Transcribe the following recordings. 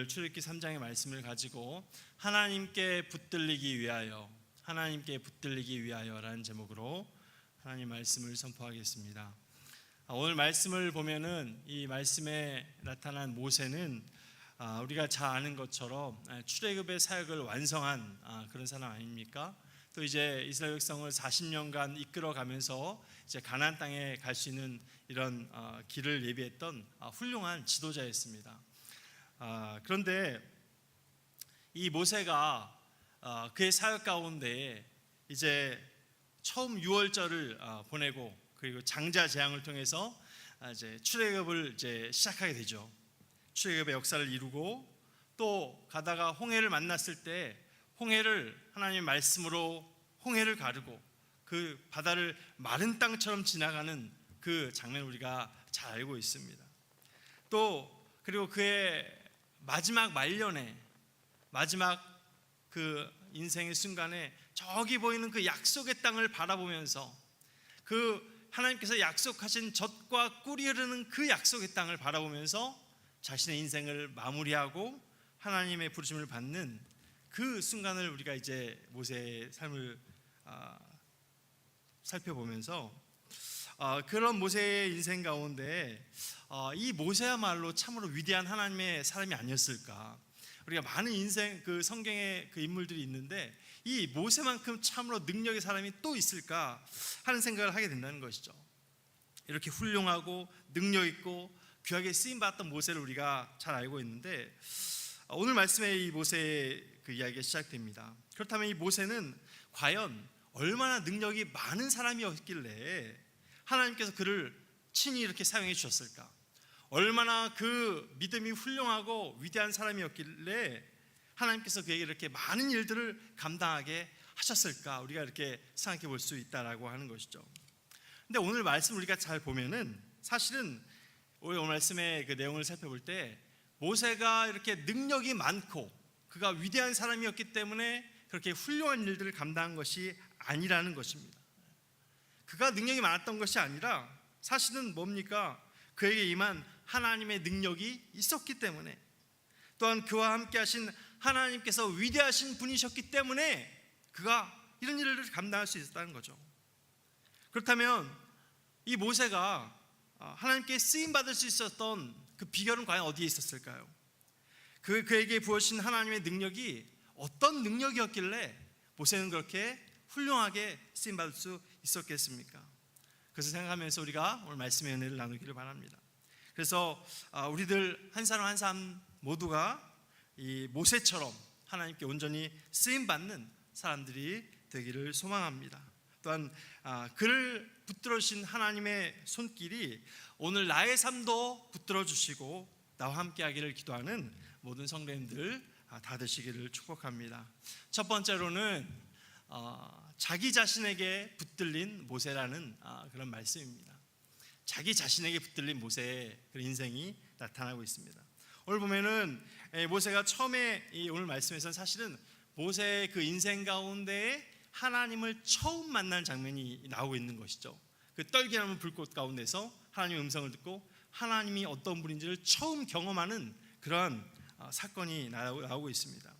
오늘 출애굽기 3장의 말씀을 가지고 하나님께 붙들리기 위하여라는 제목으로 하나님 말씀을 선포하겠습니다. 오늘 말씀을 보면은 이 말씀에 나타난 모세는 우리가 잘 아는 것처럼 출애굽의 사역을 완성한 그런 사람 아닙니까? 또 이제 이스라엘 백성을 40년간 이끌어가면서 이제 가나안 땅에 갈 수 있는 이런 길을 예비했던 훌륭한 지도자였습니다. 그런데 이 모세가 그의 사역 가운데 이제 처음 유월절을 보내고 그리고 장자 재앙을 통해서 이제 출애굽을 이제 시작하게 되죠. 출애굽의 역사를 이루고 또 가다가 홍해를 만났을 때 홍해를 하나님의 말씀으로 홍해를 가르고 그 바다를 마른 땅처럼 지나가는 그 장면을 우리가 잘 알고 있습니다. 또 그리고 그의 마지막 말년에 마지막 그 인생의 순간에 저기 보이는 그 약속의 땅을 바라보면서 그 하나님께서 약속하신 젖과 꿀이 흐르는 그 약속의 땅을 바라보면서 자신의 인생을 마무리하고 하나님의 부르심을 받는 그 순간을 우리가 이제 모세의 삶을 살펴보면서 그런 모세의 인생 가운데 이 모세야말로 참으로 위대한 하나님의 사람이 아니었을까. 우리가 많은 인생 그 성경의 그 인물들이 있는데 이 모세만큼 참으로 능력의 사람이 또 있을까 하는 생각을 하게 된다는 것이죠. 이렇게 훌륭하고 능력 있고 귀하게 쓰임 받았던 모세를 우리가 잘 알고 있는데 오늘 말씀에 이 모세의 그 이야기가 시작됩니다. 그렇다면 이 모세는 과연 얼마나 능력이 많은 사람이었길래 하나님께서 그를 친히 이렇게 사용해 주셨을까? 얼마나 그 믿음이 훌륭하고 위대한 사람이었길래 하나님께서 그에게 이렇게 많은 일들을 감당하게 하셨을까? 우리가 이렇게 생각해 볼 수 있다라고 하는 것이죠. 근데 오늘 말씀 우리가 잘 보면은 사실은 오늘 말씀의 그 내용을 살펴볼 때 모세가 이렇게 능력이 많고 그가 위대한 사람이었기 때문에 그렇게 훌륭한 일들을 감당한 것이 아니라는 것입니다. 그가 능력이 많았던 것이 아니라 사실은 뭡니까? 그에게 임한 하나님의 능력이 있었기 때문에 또한 그와 함께 하신 하나님께서 위대하신 분이셨기 때문에 그가 이런 일을 감당할 수 있었다는 거죠. 그렇다면 이 모세가 하나님께 쓰임받을 수 있었던 그 비결은 과연 어디에 있었을까요? 그에게 부어주신 하나님의 능력이 어떤 능력이었길래 모세는 그렇게 훌륭하게 쓰임받을 수 있었겠습니까? 그래서 생각하면서 우리가 오늘 말씀의 은혜를 나누기를 바랍니다. 그래서 우리들 한 사람 한 사람 모두가 이 모세처럼 하나님께 온전히 쓰임받는 사람들이 되기를 소망합니다. 또한 그를 붙들어주신 하나님의 손길이 오늘 나의 삶도 붙들어주시고 나와 함께 하기를 기도하는 모든 성도님들 다 되시기를 축복합니다. 첫 번째로는 자기 자신에게 붙들린 모세라는 그런 말씀입니다. 자기 자신에게 붙들린 모세의 그런 인생이 나타나고 있습니다. 오늘 보면은 모세가 처음에 오늘 말씀에서는 사실은 모세의 그 인생 가운데에 하나님을 처음 만난 장면이 나오고 있는 것이죠. 그 떨기나무 불꽃 가운데서 하나님의 음성을 듣고 하나님이 어떤 분인지를 처음 경험하는 그러한 사건이 나오고 있습니다.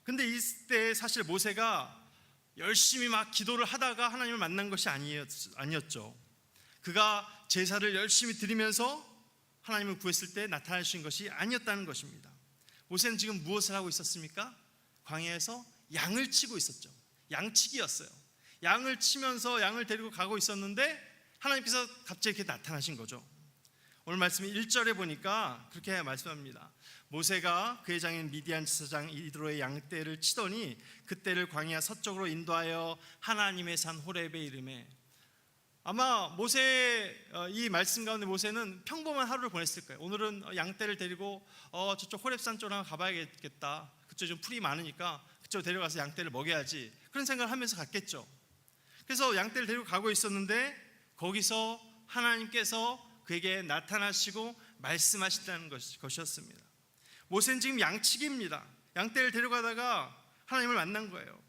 근데 이때 사실 모세가 열심히 막 기도를 하다가 하나님을 만난 것이 아니었죠. 그가 제사를 열심히 드리면서 하나님을 구했을 때 나타나신 것이 아니었다는 것입니다. 모세는 지금 무엇을 하고 있었습니까? 광야에서 양을 치고 있었죠. 양치기였어요. 양을 치면서 양을 데리고 가고 있었는데 하나님께서 갑자기 이렇게 나타나신 거죠. 오늘 말씀 1절에 보니까 그렇게 말씀합니다. 모세가 그의 장인 미디안 지사장 이드로의 양떼를 치더니 그떼를 광야 서쪽으로 인도하여 하나님의 산 호렙에 이르매. 아마 모세의 이 말씀 가운데 모세는 평범한 하루를 보냈을 거예요. 오늘은 양떼를 데리고 저쪽 호렙산 쪽으로 가봐야겠다. 그쪽 좀 풀이 많으니까 그쪽 데려가서 양떼를 먹여야지. 그런 생각을 하면서 갔겠죠. 그래서 양떼를 데리고 가고 있었는데 거기서 하나님께서 그에게 나타나시고 말씀하신다는 것이었습니다. 모세는 지금 양치기입니다. 양떼를 데려가다가 하나님을 만난 거예요.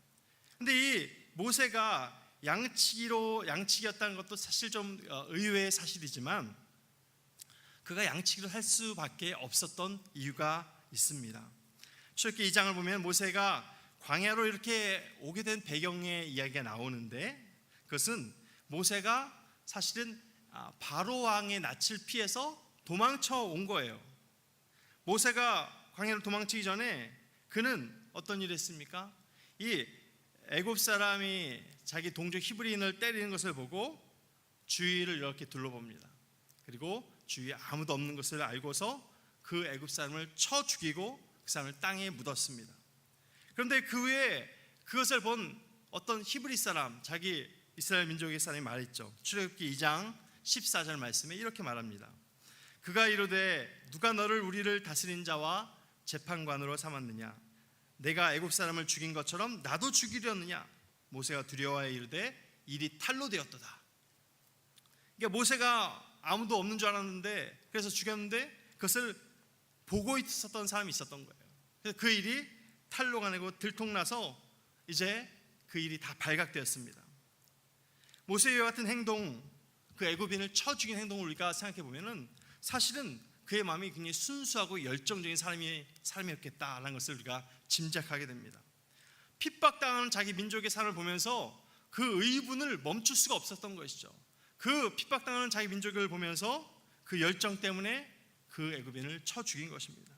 근데 이 모세가 양치기였다는 것도 사실 좀 의외의 사실이지만 그가 양치기로 할 수밖에 없었던 이유가 있습니다. 출애굽기 2장을 보면 모세가 광야로 이렇게 오게 된 배경의 이야기가 나오는데, 그것은 모세가 사실은 바로 왕의 낯을 피해서 도망쳐 온 거예요. 모세가 광야로 도망치기 전에 그는 어떤 일을 했습니까? 이 애굽 사람이 자기 동족 히브리인을 때리는 것을 보고 주위를 이렇게 둘러봅니다. 그리고 주위에 아무도 없는 것을 알고서 그 애굽 사람을 쳐 죽이고 그 사람을 땅에 묻었습니다. 그런데 그 후에 그것을 본 어떤 히브리 사람, 자기 이스라엘 민족의 사람이 말했죠. 출애굽기 2장 14절 말씀에 이렇게 말합니다. 그가 이르되 누가 너를 우리를 다스린 자와 재판관으로 삼았느냐? 내가 애굽 사람을 죽인 것처럼 나도 죽이려느냐? 모세가 두려워하여 이르되 일이 탈로 되었도다. 그러니까 모세가 아무도 없는 줄 알았는데, 그래서 죽였는데 그것을 보고 있었던 사람이 있었던 거예요. 그래서 그 일이 탈로가 되고 들통나서 이제 그 일이 다 발각되었습니다. 모세와 같은 행동, 그 애굽인을 쳐 죽인 행동을 우리가 생각해 보면은 사실은 그의 마음이 굉장히 순수하고 열정적인 사람이었겠다라는 것을 우리가 짐작하게 됩니다. 핍박당하는 자기 민족의 삶을 보면서 그 의분을 멈출 수가 없었던 것이죠. 그 핍박당하는 자기 민족을 보면서 그 열정 때문에 그 애굽인을 쳐 죽인 것입니다.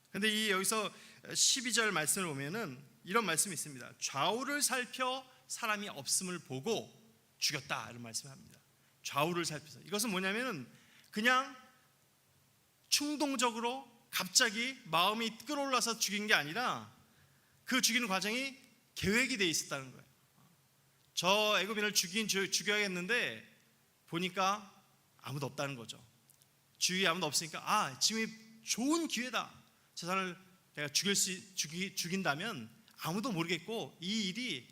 그런데 여기서 12절 말씀을 보면은 이런 말씀이 있습니다. 좌우를 살펴 사람이 없음을 보고 죽였다, 이런 말씀을 합니다. 좌우를 살펴서. 이것은 뭐냐면은 그냥 충동적으로 갑자기 마음이 끌어올라서 죽인 게 아니라 그 죽이는 과정이 계획이 돼 있었다는 거예요. 저 애굽인을 죽여야겠는데 보니까 아무도 없다는 거죠. 주위에 아무도 없으니까 지금이 좋은 기회다. 저 사람을 내가 죽인다면 아무도 모르겠고 이 일이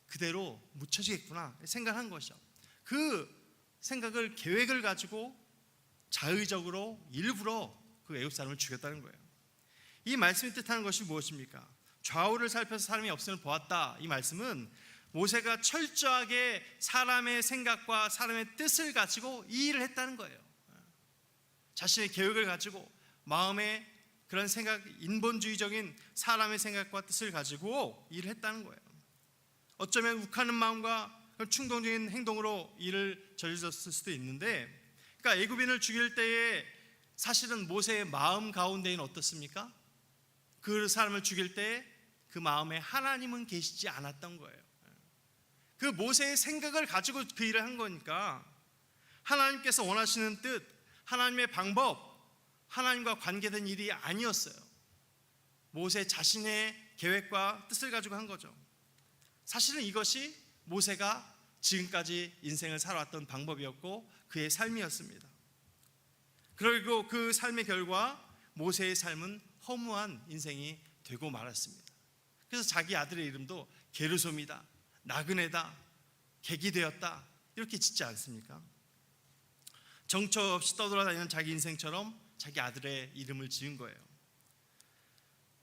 그대로 묻혀지겠구나 생각한 것이죠. 그 생각을, 계획을 가지고 자의적으로 일부러 그 애굽 사람을 죽였다는 거예요. 이 말씀이 뜻하는 것이 무엇입니까? 좌우를 살펴서 사람이 없음을 보았다. 이 말씀은 모세가 철저하게 사람의 생각과 사람의 뜻을 가지고 이 일을 했다는 거예요. 자신의 계획을 가지고 마음에 그런 생각, 인본주의적인 사람의 생각과 뜻을 가지고 일을 했다는 거예요. 어쩌면 욱하는 마음과 충동적인 행동으로 일을 저질렀을 수도 있는데, 그러니까 애굽인을 죽일 때에 사실은 모세의 마음 가운데는 어떻습니까? 그 사람을 죽일 때 그 마음에 하나님은 계시지 않았던 거예요. 그 모세의 생각을 가지고 그 일을 한 거니까 하나님께서 원하시는 뜻, 하나님의 방법, 하나님과 관계된 일이 아니었어요. 모세 자신의 계획과 뜻을 가지고 한 거죠. 사실은 이것이 모세가 지금까지 인생을 살아왔던 방법이었고 그의 삶이었습니다. 그리고 그 삶의 결과 모세의 삶은 허무한 인생이 되고 말았습니다. 그래서 자기 아들의 이름도 게르솜이다, 나그네다, 객이 되었다 이렇게 짓지 않습니까? 정처 없이 떠돌아다니는 자기 인생처럼 자기 아들의 이름을 지은 거예요.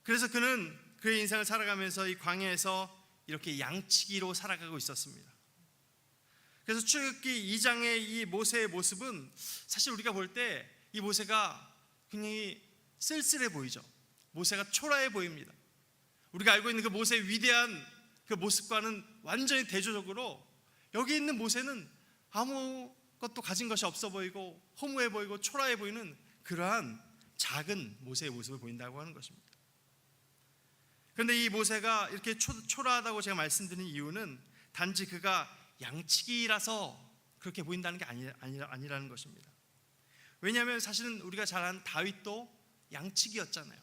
그래서 그는 그의 인생을 살아가면서 이 광야에서 이렇게 양치기로 살아가고 있었습니다. 그래서 출애굽기 2장의 이 모세의 모습은 사실 우리가 볼 때 이 모세가 굉장히 쓸쓸해 보이죠. 모세가 초라해 보입니다. 우리가 알고 있는 그 모세의 위대한 그 모습과는 완전히 대조적으로 여기 있는 모세는 아무것도 가진 것이 없어 보이고 허무해 보이고 초라해 보이는 그러한 작은 모세의 모습을 보인다고 하는 것입니다. 그런데 이 모세가 이렇게 초라하다고 제가 말씀드린 이유는 단지 그가 양치기라서 그렇게 보인다는 게 아니라는 것입니다. 왜냐하면 사실은 우리가 잘 아는 다윗도 양치기였잖아요.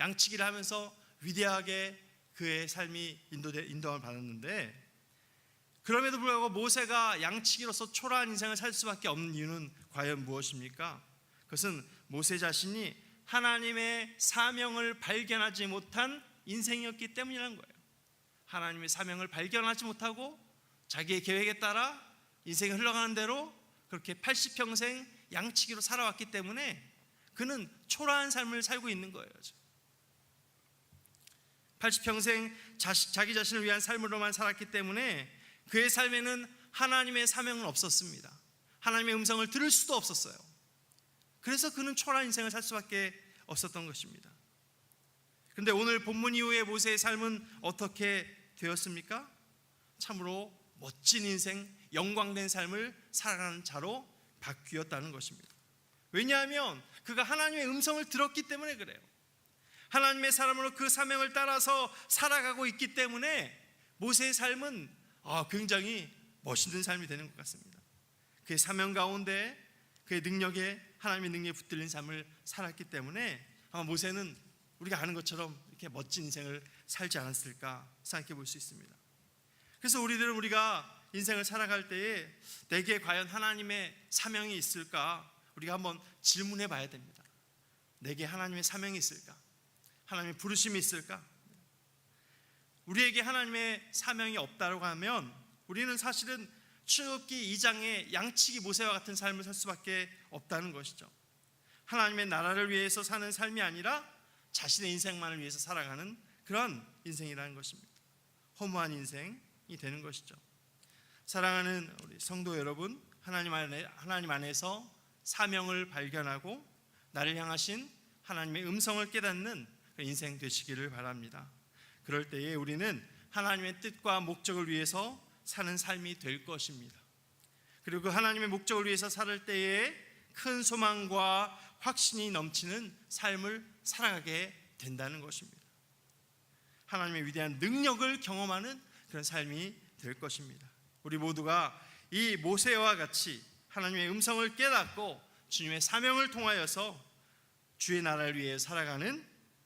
양치기를 하면서 위대하게 그의 삶이 인도함을 받았는데, 그럼에도 불구하고 모세가 양치기로서 초라한 인생을 살 수밖에 없는 이유는 과연 무엇입니까? 그것은 모세 자신이 하나님의 사명을 발견하지 못한 인생이었기 때문이라는 거예요. 하나님의 사명을 발견하지 못하고 자기의 계획에 따라 인생이 흘러가는 대로 그렇게 80평생 양치기로 살아왔기 때문에 그는 초라한 삶을 살고 있는 거예요. 80평생 자기 자신을 위한 삶으로만 살았기 때문에 그의 삶에는 하나님의 사명은 없었습니다. 하나님의 음성을 들을 수도 없었어요. 그래서 그는 초라한 인생을 살 수밖에 없었던 것입니다. 그런데 오늘 본문 이후에 모세의 삶은 어떻게 되었습니까? 참으로 멋진 인생, 영광된 삶을 살아가는 자로 바뀌었다는 것입니다. 왜냐하면 그가 하나님의 음성을 들었기 때문에 그래요. 하나님의 사람으로 그 사명을 따라서 살아가고 있기 때문에 모세의 삶은 굉장히 멋있는 삶이 되는 것 같습니다. 그의 사명 가운데 그의 능력에, 하나님의 능력에 붙들린 삶을 살았기 때문에 아마 모세는 우리가 아는 것처럼 이렇게 멋진 인생을 살지 않았을까 생각해 볼 수 있습니다. 그래서 우리가 인생을 살아갈 때에 내게 과연 하나님의 사명이 있을까 우리가 한번 질문해 봐야 됩니다. 내게 하나님의 사명이 있을까? 하나님의 부르심이 있을까? 우리에게 하나님의 사명이 없다고 하면 우리는 사실은 출애굽기 2장의 양치기 모세와 같은 삶을 살 수밖에 없다는 것이죠. 하나님의 나라를 위해서 사는 삶이 아니라 자신의 인생만을 위해서 살아가는 그런 인생이라는 것입니다. 허무한 인생이 되는 것이죠. 사랑하는 우리 성도 여러분, 하나님 안에서 사명을 발견하고 나를 향하신 하나님의 음성을 깨닫는 인생 되시기를 바랍니다. 그럴 때에 우리는 하나님의 뜻과 목적을 위해서 사는 삶이 될 것입니다. 그리고 그 하나님의 목적을 위해서 살 때에 큰 소망과 확신이 넘치는 삶을 살아가게 된다는 것입니다. 하나님의 위대한 능력을 경험하는 그런 삶이 될 것입니다. 우리 모두가 이 모세와 같이 하나님의 음성을 깨닫고 주님의 사명을 통하여서 주의 나라를 위해 살아가는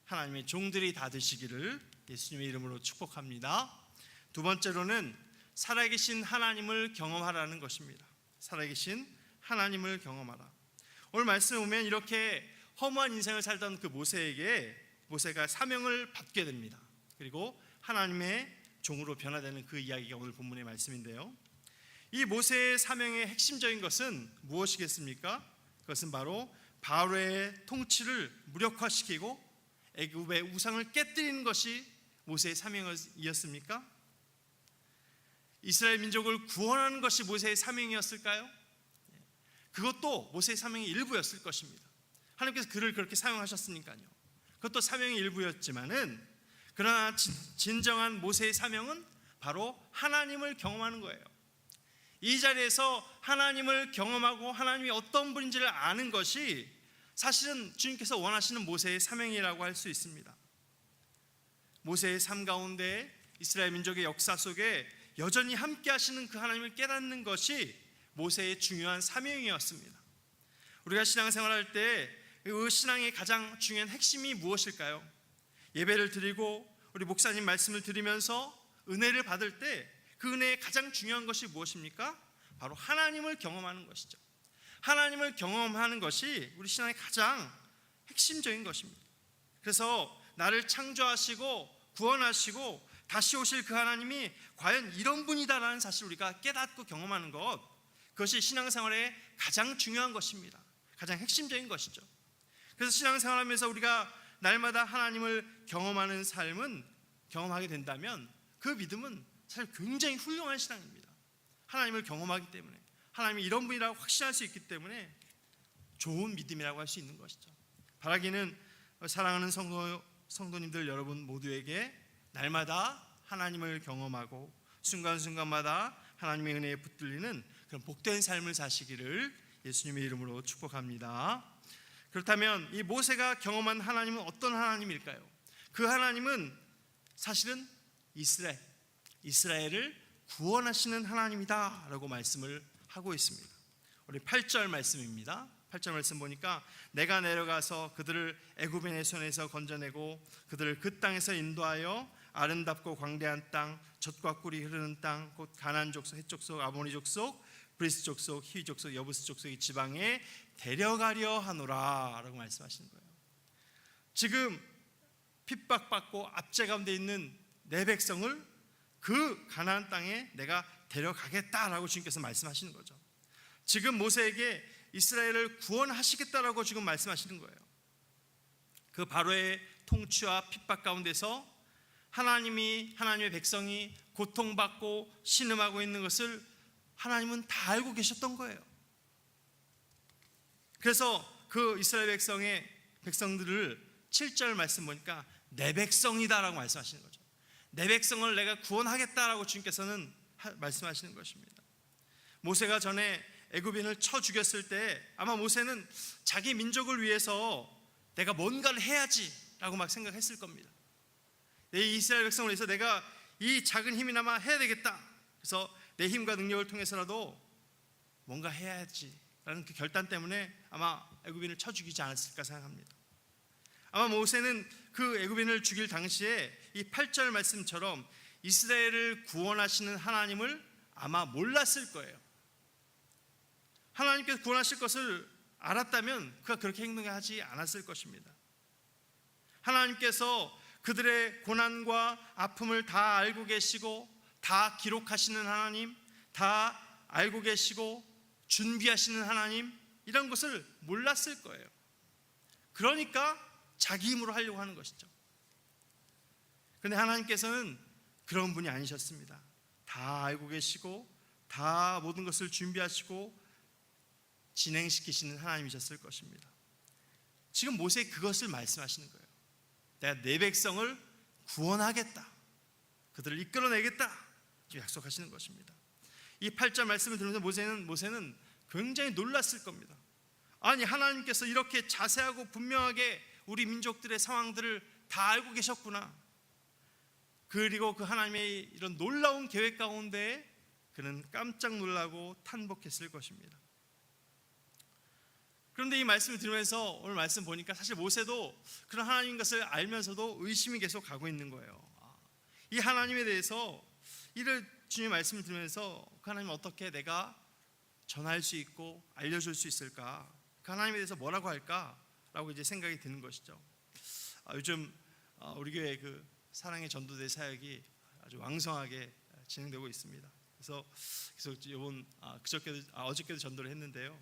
하나님의 종들이 다 되시기를 예수님의 이름으로 축복합니다. 두 번째로는 살아계신 하나님을 경험하라는 것입니다. 살아계신 하나님을 경험하라. 오늘 말씀에 보면 이렇게 허무한 인생을 살던 그 모세가 사명을 받게 됩니다. 그리고 하나님의 종으로 변화되는 그 이야기가 오늘 본문의 말씀인데요. 이 모세의 사명의 핵심적인 것은 무엇이겠습니까? 그것은 바로 바로의 통치를 무력화시키고 애굽의 우상을 깨뜨리는 것이 모세의 사명이었습니까? 이스라엘 민족을 구원하는 것이 모세의 사명이었을까요? 그것도 모세의 사명의 일부였을 것입니다. 하나님께서 그를 그렇게 사용하셨으니까요. 그것도 사명의 일부였지만은 그러나 진정한 모세의 사명은 바로 하나님을 경험하는 거예요. 이 자리에서 하나님을 경험하고 하나님이 어떤 분인지를 아는 것이 사실은 주님께서 원하시는 모세의 사명이라고 할 수 있습니다. 모세의 삶 가운데 이스라엘 민족의 역사 속에 여전히 함께 하시는 그 하나님을 깨닫는 것이 모세의 중요한 사명이었습니다. 우리가 신앙생활할 때 그 신앙의 가장 중요한 핵심이 무엇일까요? 예배를 드리고 우리 목사님 말씀을 들으면서 은혜를 받을 때 그 은혜의 가장 중요한 것이 무엇입니까? 바로 하나님을 경험하는 것이죠. 하나님을 경험하는 것이 우리 신앙의 가장 핵심적인 것입니다. 그래서 나를 창조하시고 구원하시고 다시 오실 그 하나님이 과연 이런 분이다라는 사실을 우리가 깨닫고 경험하는 것, 그것이 신앙생활의 가장 중요한 것입니다. 가장 핵심적인 것이죠. 그래서 신앙생활하면서 우리가 날마다 하나님을 경험하는 삶은 경험하게 된다면 그 믿음은 사실 굉장히 훌륭한 신앙입니다. 하나님을 경험하기 때문에, 하나님이 이런 분이라고 확신할 수 있기 때문에 좋은 믿음이라고 할 수 있는 것이죠. 바라기는 사랑하는 성도님들 여러분 모두에게 날마다 하나님을 경험하고 순간순간마다 하나님의 은혜에 붙들리는 그런 복된 삶을 사시기를 예수님의 이름으로 축복합니다. 그렇다면 이 모세가 경험한 하나님은 어떤 하나님일까요? 그 하나님은 사실은 이스라엘을 구원하시는 하나님이다 라고 말씀을 하고 있습니다. 우리 8절 말씀입니다. 8절 말씀 보니까 내가 내려가서 그들을 애굽인의 손에서 건져내고 그들을 그 땅에서 인도하여 아름답고 광대한 땅, 젖과 꿀이 흐르는 땅, 곧 가나안 족속, 헷 족속, 아모리 족속, 브리스 족속, 히위 족속, 여부스 족속의 지방에 데려가려 하노라 라고 말씀하시는 거예요. 지금 핍박받고 압제 가운데 있는 내 백성을 그 가나안 땅에 내가 데려가겠다라고 주님께서 말씀하시는 거죠. 지금 모세에게 이스라엘을 구원하시겠다라고 지금 말씀하시는 거예요. 그 바로의 통치와 핍박 가운데서 하나님의 백성이 고통받고 신음하고 있는 것을 하나님은 다 알고 계셨던 거예요. 그래서 그 이스라엘 백성들을 7절 말씀 보니까 내 백성이다라고 말씀하시는 거죠. 내 백성을 내가 구원하겠다라고 주님께서는 말씀하시는 것입니다. 모세가 전에 애굽인을 쳐 죽였을 때 아마 모세는 자기 민족을 위해서 내가 뭔가를 해야지라고 막 생각했을 겁니다. 내 이스라엘 백성을 위해서 내가 이 작은 힘이나마 해야 되겠다. 그래서 내 힘과 능력을 통해서라도 뭔가 해야지라는 그 결단 때문에 아마 애굽인을 쳐 죽이지 않았을까 생각합니다. 아마 모세는 그 애굽인을 죽일 당시에 이 8절 말씀처럼 이스라엘을 구원하시는 하나님을 아마 몰랐을 거예요. 하나님께서 구원하실 것을 알았다면 그가 그렇게 행동하지 않았을 것입니다. 하나님께서 그들의 고난과 아픔을 다 알고 계시고 다 기록하시는 하나님, 다 알고 계시고 준비하시는 하나님, 이런 것을 몰랐을 거예요. 그러니까 자기 힘으로 하려고 하는 것이죠. 그런데 하나님께서는 그런 분이 아니셨습니다. 다 알고 계시고 다 모든 것을 준비하시고 진행시키시는 하나님이셨을 것입니다. 지금 모세에 그것을 말씀하시는 거예요. 내가 내 백성을 구원하겠다, 그들을 이끌어내겠다 약속하시는 것입니다. 이 8절 말씀을 들으면서 모세는 굉장히 놀랐을 겁니다. 아니, 하나님께서 이렇게 자세하고 분명하게 우리 민족들의 상황들을 다 알고 계셨구나. 그리고 그 하나님의 이런 놀라운 계획 가운데 그는 깜짝 놀라고 탄복했을 것입니다. 그런데 이 말씀을 들으면서 오늘 말씀 보니까 사실 모세도 그런 하나님인 것을 알면서도 의심이 계속 가고 있는 거예요. 이 하나님에 대해서 이를 주님의 말씀을 들으면서 그 하나님 어떻게 내가 전할 수 있고 알려줄 수 있을까? 그 하나님에 대해서 뭐라고 할까라고 이제 생각이 드는 것이죠. 요즘 우리 교회 그 사랑의 전도대 사역이 아주 왕성하게 진행되고 있습니다. 그래서 어저께도 전도를 했는데요.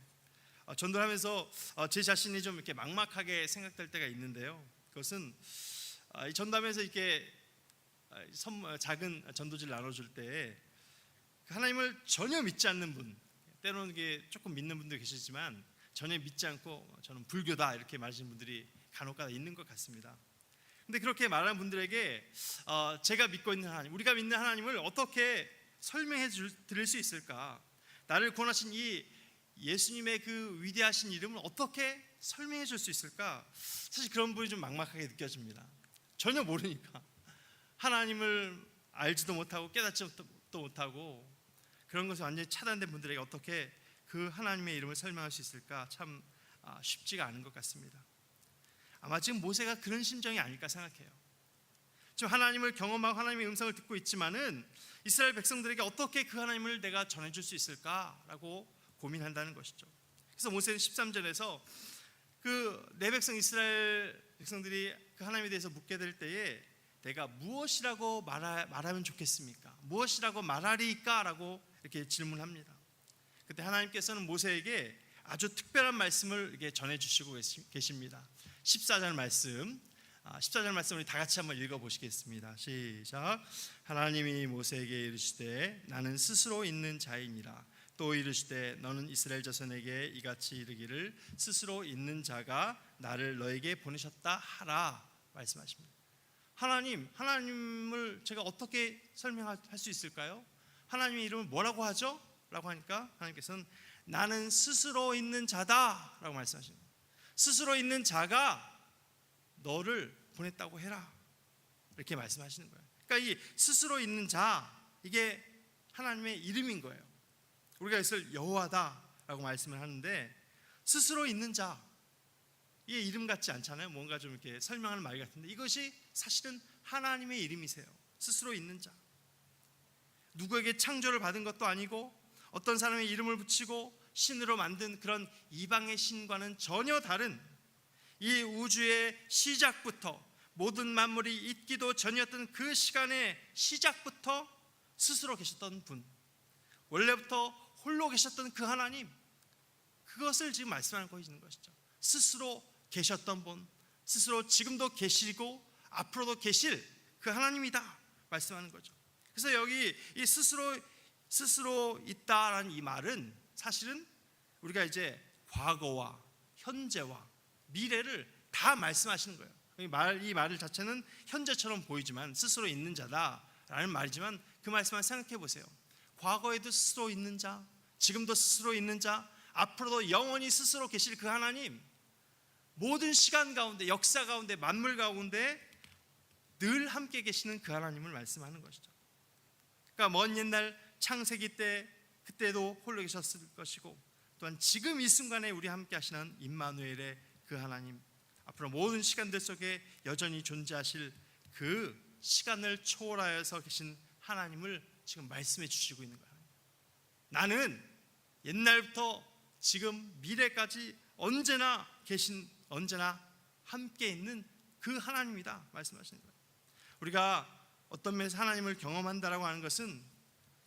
전도를 하면서 제 자신이 좀 이렇게 막막하게 생각될 때가 있는데요. 그것은 이 전도하면서 이렇게 작은 전도지를 나눠줄 때 하나님을 전혀 믿지 않는 분, 때로는 이게 조금 믿는 분도 계시지만 전혀 믿지 않고 저는 불교다 이렇게 말하시는 분들이 간혹가다 있는 것 같습니다. 근데 그렇게 말하는 분들에게 제가 믿고 있는 하나님, 우리가 믿는 하나님을 어떻게 설명해 드릴 수 있을까? 나를 구원하신 이 예수님의 그 위대하신 이름을 어떻게 설명해 줄 수 있을까? 사실 그런 부분이 좀 막막하게 느껴집니다. 전혀 모르니까 하나님을 알지도 못하고 깨닫지도 못하고 그런 것에 완전히 차단된 분들에게 어떻게 그 하나님의 이름을 설명할 수 있을까? 참 쉽지가 않은 것 같습니다. 아마 지금 모세가 그런 심정이 아닐까 생각해요. 지금 하나님을 경험하고 하나님의 음성을 듣고 있지만은 이스라엘 백성들에게 어떻게 그 하나님을 내가 전해줄 수 있을까라고 고민한다는 것이죠. 그래서 모세는 13절에서 그 내 백성 이스라엘 백성들이 그 하나님에 대해서 묻게 될 때에 내가 무엇이라고 말하면 좋겠습니까? 무엇이라고 말하리까? 라고 이렇게 질문합니다. 그때 하나님께서는 모세에게 아주 특별한 말씀을 이렇게 전해주시고 계십니다. 14절 말씀, 14절 말씀 우리 다 같이 한번 읽어보시겠습니다. 시작. 하나님이 모세에게 이르시되 나는 스스로 있는 자이니라. 또 이르시되 너는 이스라엘 자손에게 이같이 이르기를 스스로 있는 자가 나를 너에게 보내셨다 하라 말씀하십니다. 하나님을 제가 어떻게 설명할 수 있을까요? 하나님의 이름을 뭐라고 하죠? 라고 하니까 하나님께서는 나는 스스로 있는 자다 라고 말씀하십니다. 스스로 있는 자가 너를 보냈다고 해라 이렇게 말씀하시는 거예요. 그러니까 이 스스로 있는 자, 이게 하나님의 이름인 거예요. 우리가 이것을 여호와다라고 말씀을 하는데 스스로 있는 자, 이게 이름 같지 않잖아요. 뭔가 좀 이렇게 설명하는 말 같은데 이것이 사실은 하나님의 이름이세요. 스스로 있는 자. 누구에게 창조를 받은 것도 아니고 어떤 사람의 이름을 붙이고 신으로 만든 그런 이방의 신과는 전혀 다른 이 우주의 시작부터 모든 만물이 있기도 전이었던 그 시간의 시작부터 스스로 계셨던 분, 원래부터 홀로 계셨던 그 하나님, 그것을 지금 말씀하고 있는 것이죠. 스스로 계셨던 분, 스스로 지금도 계시고 앞으로도 계실 그 하나님이다 말씀하는 거죠. 그래서 여기 이 스스로 있다라는 이 말은 사실은 우리가 이제 과거와 현재와 미래를 다 말씀하시는 거예요. 이 말 자체는 현재처럼 보이지만 스스로 있는 자다라는 말이지만 그 말씀을 생각해 보세요. 과거에도 스스로 있는 자, 지금도 스스로 있는 자, 앞으로도 영원히 스스로 계실 그 하나님, 모든 시간 가운데, 역사 가운데, 만물 가운데 늘 함께 계시는 그 하나님을 말씀하는 것이죠. 그러니까 먼 옛날 창세기 때 그때도 홀로 계셨을 것이고, 또한 지금 이 순간에 우리 함께 하시는 임마누엘의 그 하나님, 앞으로 모든 시간들 속에 여전히 존재하실 그 시간을 초월하여서 계신 하나님을 지금 말씀해 주시고 있는 거예요. 나는 옛날부터 지금 미래까지 언제나 계신, 언제나 함께 있는 그 하나님이다 말씀하시는 거예요. 우리가 어떤 면에서 하나님을 경험한다라고 하는 것은,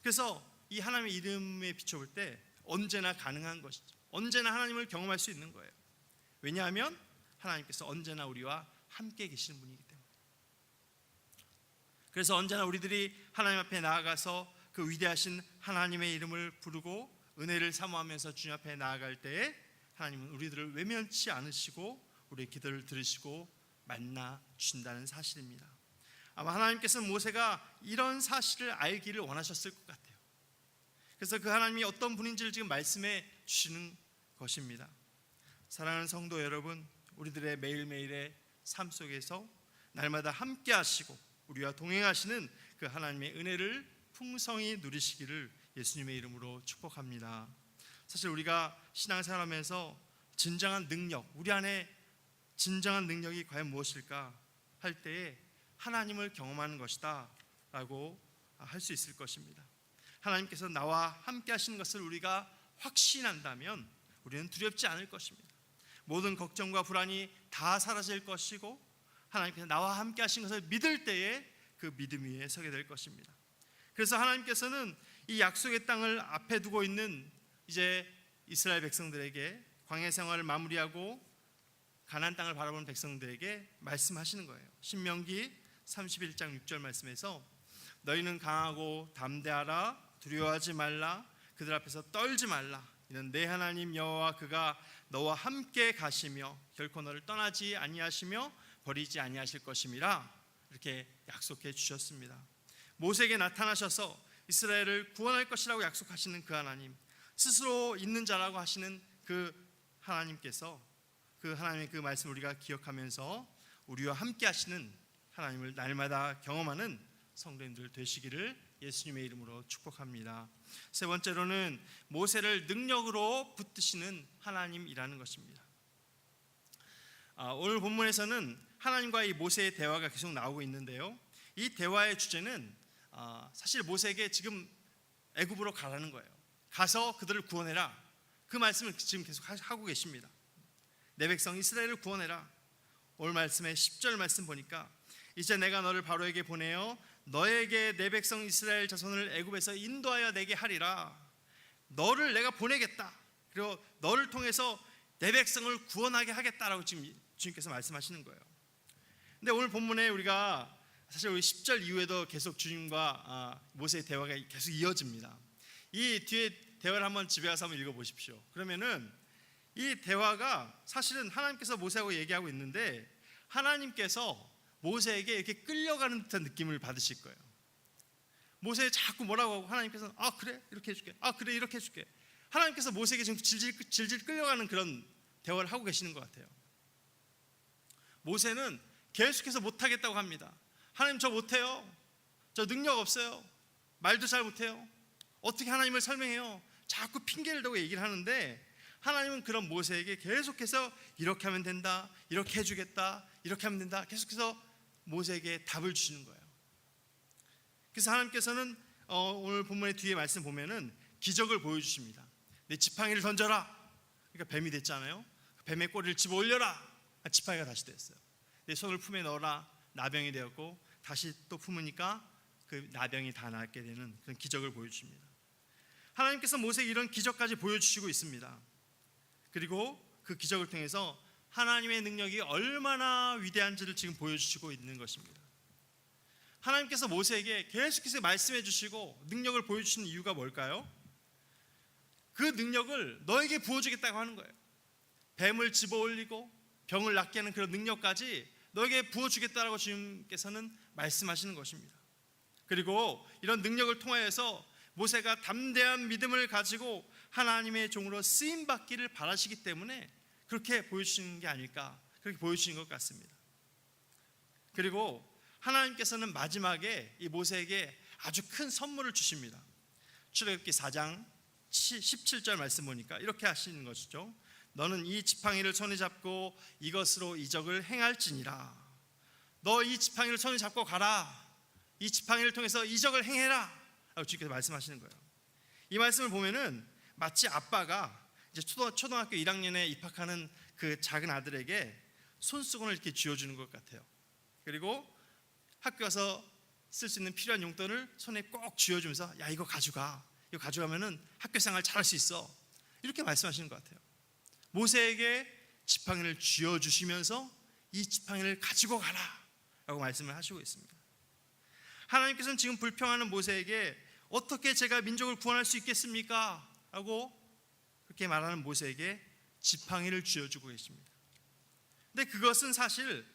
그래서 이 하나님의 이름에 비춰볼 때 언제나 가능한 것이죠. 언제나 하나님을 경험할 수 있는 거예요. 왜냐하면 하나님께서 언제나 우리와 함께 계시는 분이기 때문에. 그래서 언제나 우리들이 하나님 앞에 나아가서 그 위대하신 하나님의 이름을 부르고 은혜를 사모하면서 주님 앞에 나아갈 때에 하나님은 우리들을 외면치 않으시고 우리의 기도를 들으시고 만나 주신다는 사실입니다. 아마 하나님께서는 모세가 이런 사실을 알기를 원하셨을 것 같아요. 그래서 그 하나님이 어떤 분인지를 지금 말씀해 주시는 것입니다. 사랑하는 성도 여러분, 우리들의 매일매일의 삶 속에서 날마다 함께 하시고 우리와 동행하시는 그 하나님의 은혜를 풍성히 누리시기를 예수님의 이름으로 축복합니다. 사실 우리가 신앙생활하면서 진정한 능력, 우리 안에 진정한 능력이 과연 무엇일까 할 때에 하나님을 경험하는 것이다 라고 할 수 있을 것입니다. 하나님께서 나와 함께 하시는 것을 우리가 확신한다면 우리는 두렵지 않을 것입니다. 모든 걱정과 불안이 다 사라질 것이고 하나님께서 나와 함께 하신 것을 믿을 때에 그 믿음 위에 서게 될 것입니다. 그래서 하나님께서는 이 약속의 땅을 앞에 두고 있는 이제 이스라엘 백성들에게 광야 생활을 마무리하고 가나안 땅을 바라보는 백성들에게 말씀하시는 거예요. 신명기 31장 6절 말씀에서 너희는 강하고 담대하라, 두려워하지 말라, 그들 앞에서 떨지 말라. 이는 내 하나님 여호와 그가 너와 함께 가시며 결코 너를 떠나지 아니하시며 버리지 아니하실 것임이라, 이렇게 약속해 주셨습니다. 모세에게 나타나셔서 이스라엘을 구원할 것이라고 약속하시는 그 하나님, 스스로 있는 자라고 하시는 그 하나님께서 그 하나님의 그 말씀을 우리가 기억하면서 우리와 함께 하시는 하나님을 날마다 경험하는 성도님들 되시기를 예수님의 이름으로 축복합니다. 세 번째로는 모세를 능력으로 붙드시는 하나님이라는 것입니다. 오늘 본문에서는 하나님과 이 모세의 대화가 계속 나오고 있는데요, 이 대화의 주제는 사실 모세에게 지금 애굽으로 가라는 거예요. 가서 그들을 구원해라, 그 말씀을 지금 계속 하고 계십니다. 내 백성 이스라엘을 구원해라. 오늘 말씀의 10절 말씀 보니까 이제 내가 너를 바로에게 보내어 너에게 내 백성 이스라엘 자손을 애굽에서 인도하여 내게 하리라. 너를 내가 보내겠다, 그리고 너를 통해서 내 백성을 구원하게 하겠다라고 지금 주님께서 말씀하시는 거예요. 근데 오늘 본문에 우리가 사실 우리 10절 이후에도 계속 주님과 모세의 대화가 계속 이어집니다. 이 뒤에 대화를 한번 집에 가서 한번 읽어보십시오. 그러면은 이 대화가 사실은 하나님께서 모세하고 얘기하고 있는데 하나님께서 모세에게 이렇게 끌려가는 듯한 느낌을 받으실 거예요. 모세 자꾸 뭐라고 하고 하나님께서 그래 이렇게 해줄게, 그래 이렇게 해줄게. 하나님께서 모세에게 지금 질질 끌려가는 그런 대화를 하고 계시는 것 같아요. 모세는 계속해서 못하겠다고 합니다. 하나님 저 못해요, 저 능력 없어요, 말도 잘 못해요, 어떻게 하나님을 설명해요, 자꾸 핑계를 대고 얘기를 하는데 하나님은 그런 모세에게 계속해서 이렇게 하면 된다, 이렇게 해주겠다, 이렇게 하면 된다, 계속해서 모세에게 답을 주시는 거예요. 그래서 하나님께서는 오늘 본문의 뒤에 말씀 보면은 기적을 보여주십니다. 내 지팡이를 던져라, 그러니까 뱀이 됐잖아요. 뱀의 꼬리를 집어 올려라, 지팡이가 다시 됐어요. 내 손을 품에 넣어라, 나병이 되었고 다시 또 품으니까 그 나병이 다 낫게 되는 그런 기적을 보여주십니다. 하나님께서 모세에게 이런 기적까지 보여주시고 있습니다. 그리고 그 기적을 통해서 하나님의 능력이 얼마나 위대한지를 지금 보여주시고 있는 것입니다. 하나님께서 모세에게 계속해서 말씀해 주시고 능력을 보여주시는 이유가 뭘까요? 그 능력을 너에게 부어주겠다고 하는 거예요. 뱀을 집어올리고 병을 낫게 하는 그런 능력까지 너에게 부어주겠다라고 주님께서는 말씀하시는 것입니다. 그리고 이런 능력을 통하여서 모세가 담대한 믿음을 가지고 하나님의 종으로 쓰임받기를 바라시기 때문에 그렇게 보여주시는 게 아닐까, 그렇게 보여주시는 것 같습니다. 그리고 하나님께서는 마지막에 이 모세에게 아주 큰 선물을 주십니다. 출애굽기 4장 17절 말씀 보니까 이렇게 하시는 것이죠. 너는 이 지팡이를 손에 잡고 이것으로 이적을 행할지니라. 너 이 지팡이를 손에 잡고 가라. 이 지팡이를 통해서 이적을 행해라 라고 주님께서 말씀하시는 거예요. 이 말씀을 보면은 마치 아빠가 이제 초등학교 1학년에 입학하는 그 작은 아들에게 손수건을 이렇게 쥐어주는 것 같아요. 그리고 학교 가서 쓸 수 있는 필요한 용돈을 손에 꼭 쥐어주면서 야, 이거 가져가. 이거 가져가면은 학교 생활 잘할 수 있어. 이렇게 말씀하시는 것 같아요. 모세에게 지팡이를 쥐어주시면서 이 지팡이를 가지고 가라 라고 말씀을 하시고 있습니다. 하나님께서는 지금 불평하는 모세에게 어떻게 제가 민족을 구원할 수 있겠습니까? 라고 그렇게 말하는 모세에게 지팡이를 쥐어주고 계십니다. 근데 그것은 사실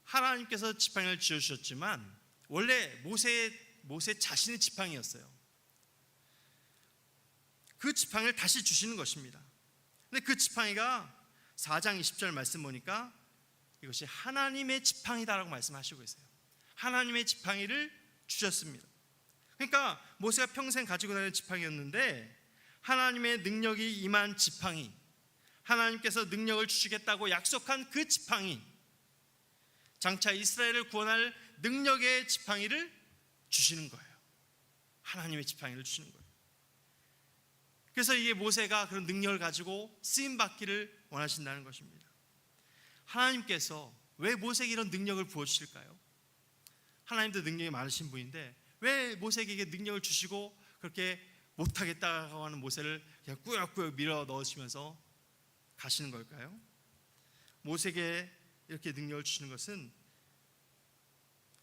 하나님께서 지팡이를 쥐어주셨지만 원래 모세 자신의 지팡이였어요. 그 지팡이를 다시 주시는 것입니다. 근데 그 지팡이가 4장 20절 말씀 보니까 이것이 하나님의 지팡이다라고 말씀하시고 있어요. 하나님의 지팡이를 주셨습니다. 그러니까 모세가 평생 가지고 다니는 지팡이였는데 하나님의 능력이 임한 지팡이, 하나님께서 능력을 주시겠다고 약속한 그 지팡이, 장차 이스라엘을 구원할 능력의 지팡이를 주시는 거예요. 하나님의 지팡이를 주시는 거예요. 그래서 이게 모세가 그런 능력을 가지고 쓰임받기를 원하신다는 것입니다. 하나님께서 왜 모세에게 이런 능력을 부어주실까요? 하나님도 능력이 많으신 분인데 왜 모세에게 능력을 주시고 그렇게 못하겠다고 하는 모세를 그냥 꾸역꾸역 밀어 넣으시면서 가시는 걸까요? 모세에게 이렇게 능력을 주시는 것은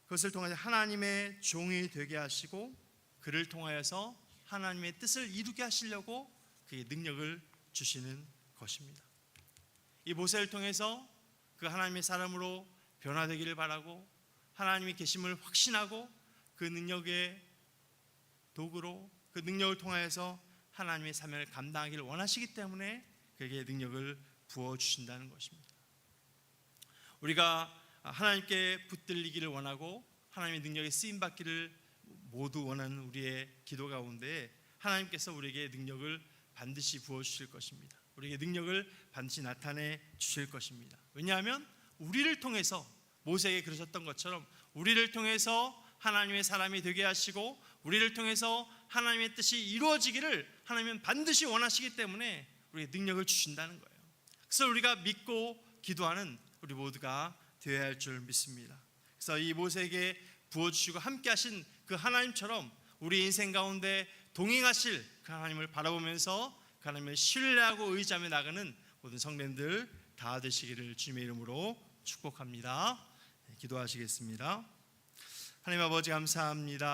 그것을 통해서 하나님의 종이 되게 하시고 그를 통하여서 하나님의 뜻을 이루게 하시려고 그의 능력을 주시는 것입니다. 이 모세를 통해서 그 하나님의 사람으로 변화되기를 바라고 하나님이 계심을 확신하고 그 능력의 도구로 그 능력을 통하여서 하나님의 사명을 감당하기를 원하시기 때문에 그에게 능력을 부어주신다는 것입니다. 우리가 하나님께 붙들리기를 원하고 하나님의 능력에 쓰임받기를 모두 원하는 우리의 기도 가운데 하나님께서 우리에게 능력을 반드시 부어주실 것입니다. 우리에게 능력을 반드시 나타내 주실 것입니다. 왜냐하면 우리를 통해서 모세에게 그러셨던 것처럼 우리를 통해서 하나님의 사람이 되게 하시고 우리를 통해서 하나님의 뜻이 이루어지기를 하나님은 반드시 원하시기 때문에 우리에게 능력을 주신다는 거예요. 그래서 우리가 믿고 기도하는 우리 모두가 되어야 할 줄 믿습니다. 그래서 이 모세에게 부어주시고 함께 하신 그 하나님처럼 우리 인생 가운데 동행하실 그 하나님을 바라보면서 그 하나님을 신뢰하고 의지하며 나가는 모든 성도님들 다 되시기를 주님의 이름으로 축복합니다. 기도하시겠습니다. 하나님 아버지 감사합니다.